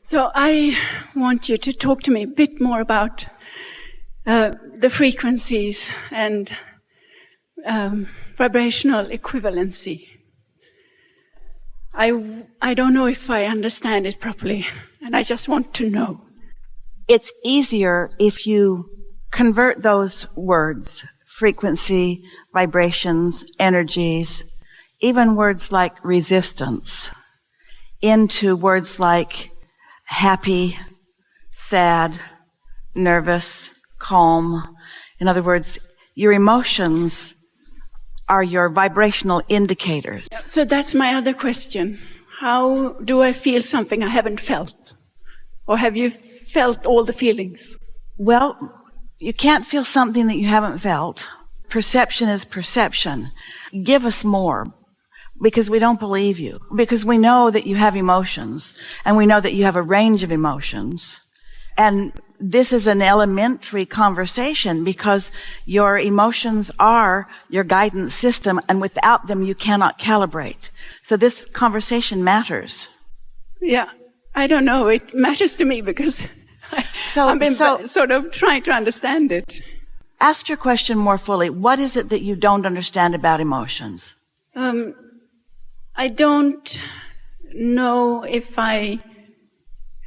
So I want you to talk to me a bit more about the frequencies and vibrational equivalency. I don't know if I understand it properly, and I just want to know. It's easier if you convert those words, frequency, vibrations, energies, even words like resistance, into words like happy, sad, nervous, calm. In other words, your emotions are your vibrational indicators. So that's my other question. How do I feel something I haven't felt? Or have you felt all the feelings? Well, you can't feel something that you haven't felt. Perception is perception. Give us more, because we don't believe you. Because we know that you have emotions, and we know that you have a range of emotions. And this is an elementary conversation, because your emotions are your guidance system, and without them you cannot calibrate. So this conversation matters. I don't know. It matters to me because I've been sort of trying to understand it. Ask your question more fully. What is it that you don't understand about emotions? I don't know if I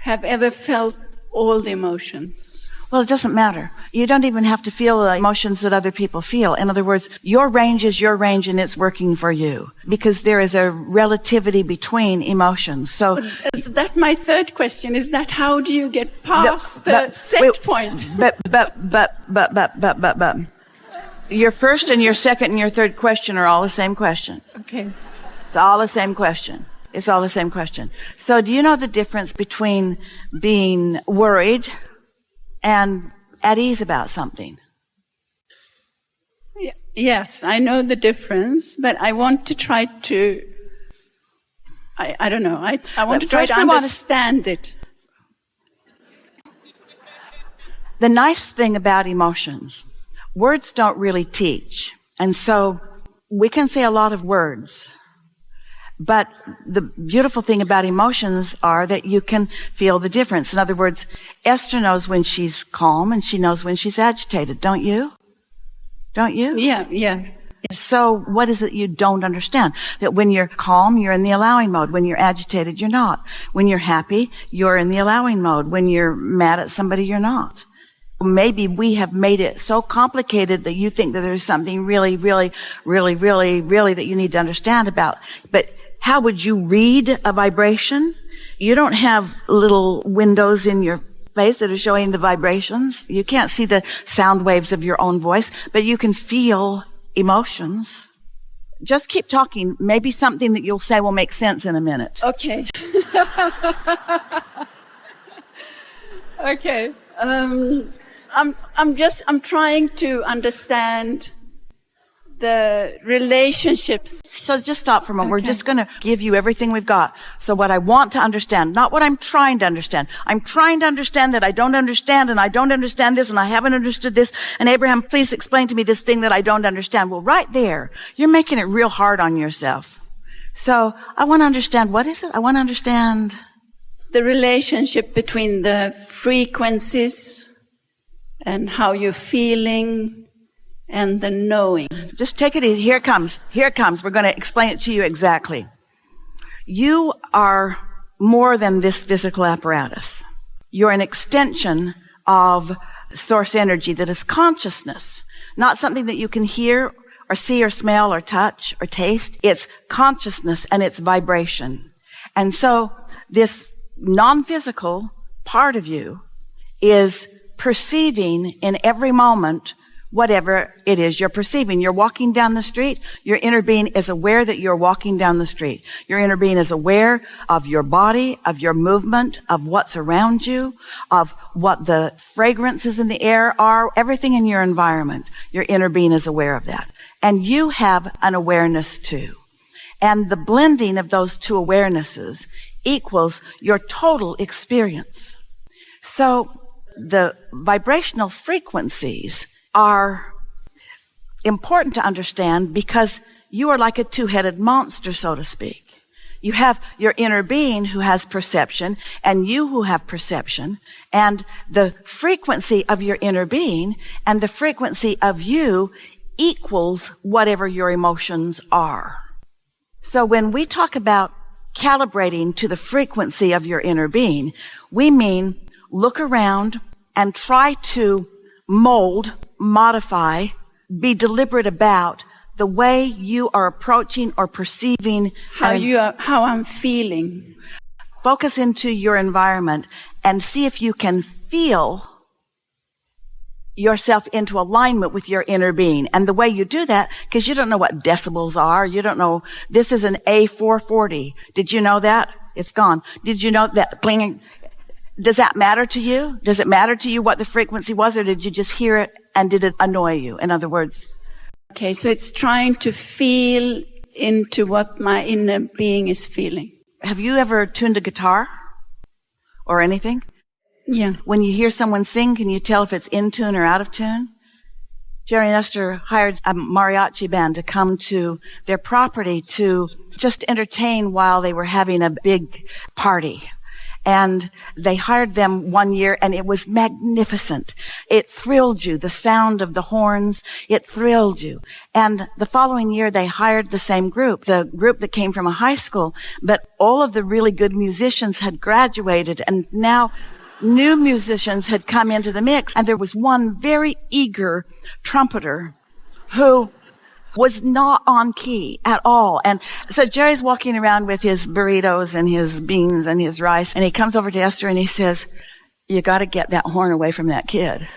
have ever felt all the emotions. Well, it doesn't matter. You don't even have to feel the emotions that other people feel. In other words, your range is your range, and it's working for you, because there is a relativity between emotions. So is that my third question? Is that how do you get past the set point? But. Your first and your second and your third question are all the same question. Okay. It's all the same question. It's all the same question. So do you know the difference between being worried and at ease about something? Yes, I know the difference, but I want to try to, I don't know, I want to try to understand it. The nice thing about emotions, words don't really teach. And so we can say a lot of words. But the beautiful thing about emotions are that you can feel the difference. In other words, Esther knows when she's calm and she knows when she's agitated, don't you? Don't you? Yeah. So what is it you don't understand? That when you're calm, you're in the allowing mode. When you're agitated, you're not. When you're happy, you're in the allowing mode. When you're mad at somebody, you're not. Maybe we have made it so complicated that you think that there's something really that you need to understand about. But how would you read a vibration? You don't have little windows in your face that are showing the vibrations. You can't see the sound waves of your own voice, but you can feel emotions. Just keep talking. Maybe something that you'll say will make sense in a minute. Okay. Okay. I'm trying to understand the relationships. So just stop for a moment. Okay. We're just going to give you everything we've got. So what I want to understand, not what I'm trying to understand. I'm trying to understand that I don't understand, and I don't understand this, and I haven't understood this. And Abraham, please explain to me this thing that I don't understand. Well, right there, you're making it real hard on yourself. So I want to understand, what is it? I want to understand the relationship between the frequencies and how you're feeling and the knowing. Just take it easy. Here it comes. We're going to explain it to you exactly. You are more than this physical apparatus. You're an extension of source energy that is consciousness, not something that you can hear or see or smell or touch or taste. It's consciousness and it's vibration. And so this non-physical part of you is perceiving in every moment whatever it is you're perceiving. You're walking down the street. Your inner being is aware that you're walking down the street. Your inner being is aware of your body, of your movement, of what's around you, of what the fragrances in the air are, everything in your environment. Your inner being is aware of that. And you have an awareness too. And the blending of those two awarenesses equals your total experience. So the vibrational frequencies are important to understand because you are like a two-headed monster, so to speak. You have your inner being who has perception and you who have perception, and the frequency of your inner being and the frequency of you equals whatever your emotions are. So when we talk about calibrating to the frequency of your inner being, we mean look around and try to mold, modify, be deliberate about the way you are approaching or perceiving how I'm feeling. Focus into your environment and see if you can feel yourself into alignment with your inner being. And the way you do that, because you don't know what decibels are, you don't know, this is an A440. Did you know that? It's gone. Did you know that clinging? Does that matter to you? Does it matter to you what the frequency was, or did you just hear it and did it annoy you? In other words. Okay, so it's trying to feel into what my inner being is feeling. Have you ever tuned a guitar or anything? Yeah. When you hear someone sing, can you tell if it's in tune or out of tune? Jerry and Esther hired a mariachi band to come to their property to just entertain while they were having a big party. And they hired them one year, and it was magnificent. It thrilled you. The sound of the horns, it thrilled you. And the following year, they hired the same group, the group that came from a high school. But all of the really good musicians had graduated, and now new musicians had come into the mix. And there was one very eager trumpeter who was not on key at all. And so Jerry's walking around with his burritos and his beans and his rice, and he comes over to Esther and he says, "You got to get that horn away from that kid."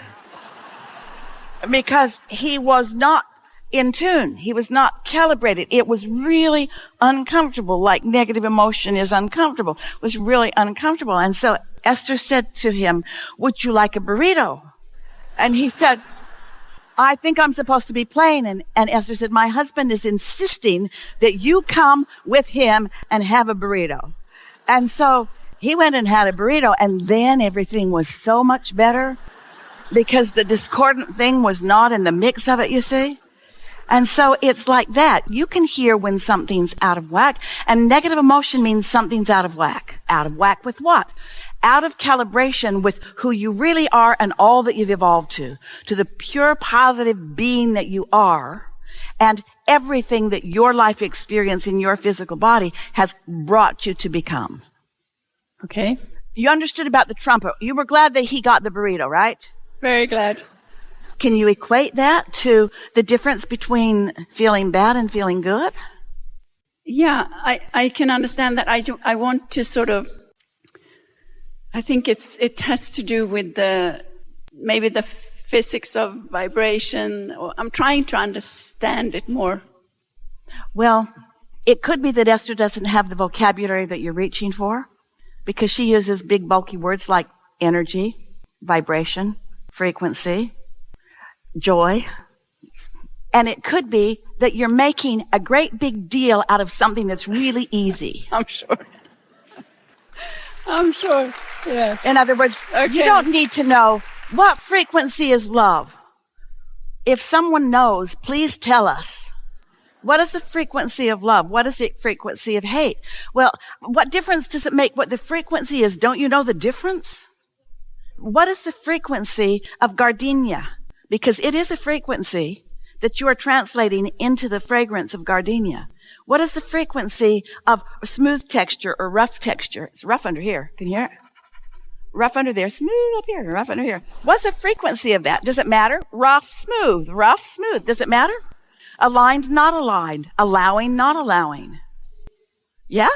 Because he was not in tune. He was not calibrated. It was really uncomfortable, like negative emotion is uncomfortable. It was really uncomfortable. And so Esther said to him, "Would you like a burrito?" And he said, "I think I'm supposed to be playing." And Esther said, "My husband is insisting that you come with him and have a burrito." And so he went and had a burrito, and then everything was so much better because the discordant thing was not in the mix of it, you see? And so it's like that. You can hear when something's out of whack, and negative emotion means something's out of whack. Out of whack with what? Out of calibration with who you really are and all that you've evolved to the pure positive being that you are, and everything that your life experience in your physical body has brought you to become. Okay. You understood about the trumpet. You were glad that he got the burrito, right? Very glad. Can you equate that to the difference between feeling bad and feeling good? Yeah, I can understand that. I want to sort of, I think it has to do with maybe the physics of vibration, or I'm trying to understand it more. Well, it could be that Esther doesn't have the vocabulary that you're reaching for, because she uses big bulky words like energy, vibration, frequency, joy. And it could be that you're making a great big deal out of something that's really easy. I'm sure. I'm sure, yes. In other words, okay. You don't need to know what frequency is love. If someone knows, please tell us. What is the frequency of love? What is the frequency of hate? Well, what difference does it make what the frequency is? Don't you know the difference? What is the frequency of gardenia? Because it is a frequency that you are translating into the fragrance of gardenia. What is the frequency of smooth texture or rough texture? It's rough under here. Can you hear it? Rough under there, smooth up here, rough under here. What's the frequency of that? Does it matter? Rough, smooth. Does it matter? Aligned, not aligned. Allowing, not allowing. Yeah?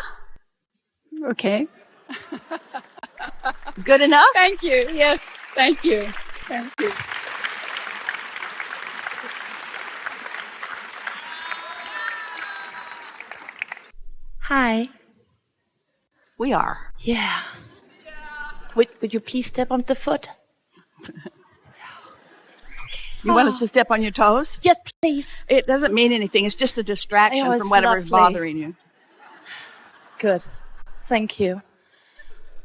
Okay. Good enough? Thank you. Yes, thank you. Thank you. Hi. We are. Yeah. Would you please step on the foot? You want us to step on your toes? Yes, please. It doesn't mean anything. It's just a distraction from whatever is bothering you. Good. Thank you.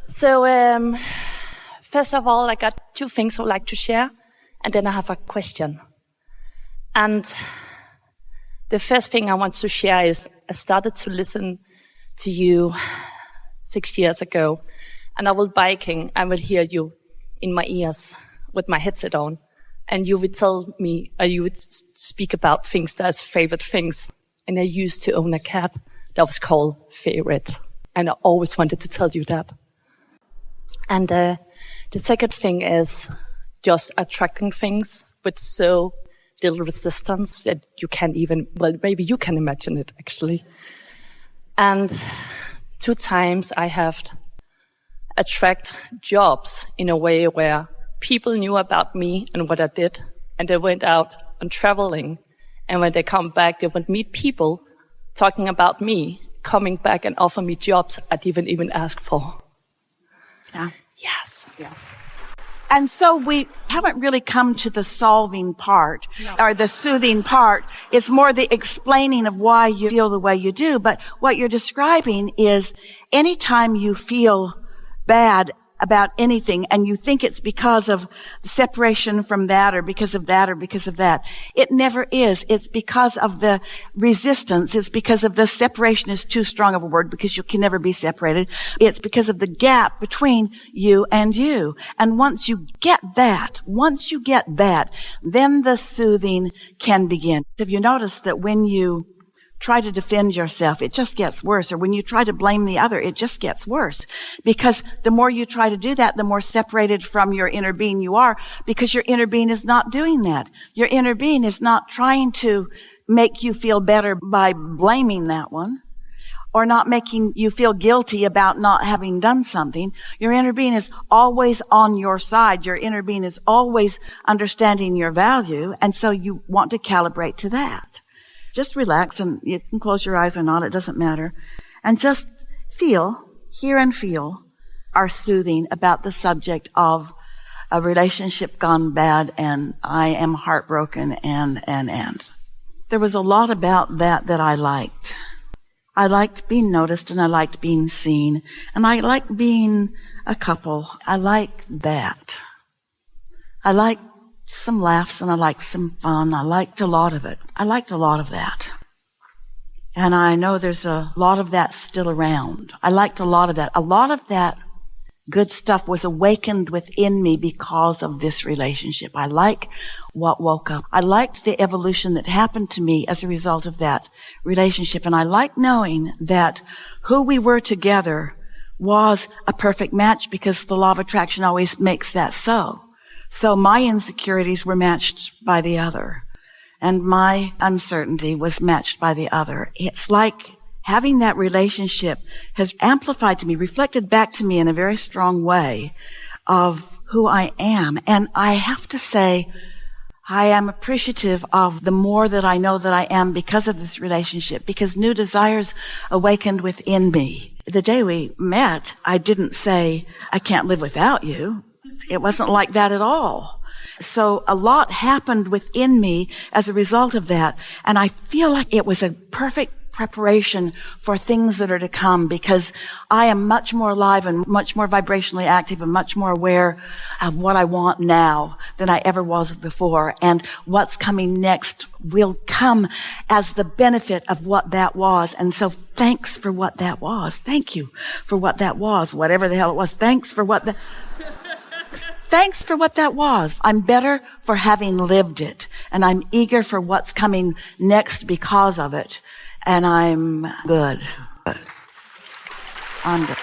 So, first of all, I got two things I would like to share, and then I have a question. And the first thing I want to share is I started to listen to you 6 years ago, and I was biking, I would hear you in my ears with my headset on, and you would tell me, or you would speak about things that's favorite things. And I used to own a cat that was called Favorite, and I always wanted to tell you that. And the second thing is just attracting things with so little resistance that you can't even, well, maybe you can imagine it actually. And 2 times I have attract jobs in a way where people knew about me and what I did, and they went out on traveling. And when they come back, they would meet people talking about me, coming back and offer me jobs I didn't even ask for. Yeah. Yes. Yeah. And so we haven't really come to the solving part or the soothing part. It's more the explaining of why you feel the way you do. But what you're describing is anytime you feel bad about anything and you think it's because of separation from that or because of that or because of that. It never is. It's because of the resistance. It's because of the separation is too strong of a word because you can never be separated. It's because of the gap between you and you. And once you get that, then the soothing can begin. Have you noticed that when you try to defend yourself, it just gets worse. Or when you try to blame the other, it just gets worse. Because the more you try to do that, the more separated from your inner being you are, because your inner being is not doing that. Your inner being is not trying to make you feel better by blaming that one, or not making you feel guilty about not having done something. Your inner being is always on your side. Your inner being is always understanding your value, and so you want to calibrate to that. Just relax, and you can close your eyes or not, it doesn't matter. And just hear and feel our soothing about the subject of a relationship gone bad and I am heartbroken and. There was a lot about that I liked. I liked being noticed and I liked being seen and I liked being a couple. I liked that. I liked some laughs and I liked some fun. I liked a lot of it. I liked a lot of that. And I know there's a lot of that still around. I liked a lot of that. A lot of that good stuff was awakened within me because of this relationship. I like what woke up. I liked the evolution that happened to me as a result of that relationship. And I liked knowing that who we were together was a perfect match because the law of attraction always makes that so. So my insecurities were matched by the other, and my uncertainty was matched by the other. It's like having that relationship has amplified to me, reflected back to me in a very strong way of who I am. And I have to say, I am appreciative of the more that I know that I am because of this relationship, because new desires awakened within me. The day we met, I didn't say, I can't live without you. It wasn't like that at all. So a lot happened within me as a result of that. And I feel like it was a perfect preparation for things that are to come, because I am much more alive and much more vibrationally active and much more aware of what I want now than I ever was before. And what's coming next will come as the benefit of what that was. And so thanks for what that was. Thank you for what that was, whatever the hell it was. Thanks for what that was. I'm better for having lived it, and I'm eager for what's coming next because of it. And I'm good. I'm good.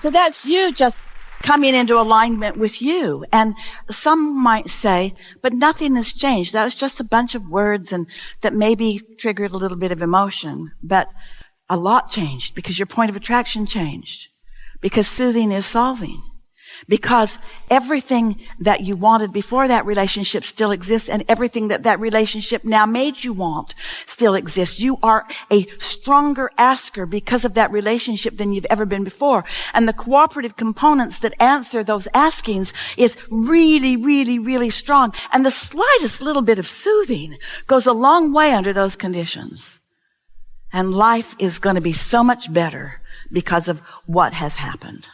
So that's you just coming into alignment with you. And some might say, but nothing has changed. That was just a bunch of words and that maybe triggered a little bit of emotion. But a lot changed because your point of attraction changed. Because soothing is solving. Because everything that you wanted before that relationship still exists, and everything that relationship now made you want still exists. You are a stronger asker because of that relationship than you've ever been before. And the cooperative components that answer those askings is really, really, really strong. And the slightest little bit of soothing goes a long way under those conditions. And life is going to be so much better because of what has happened.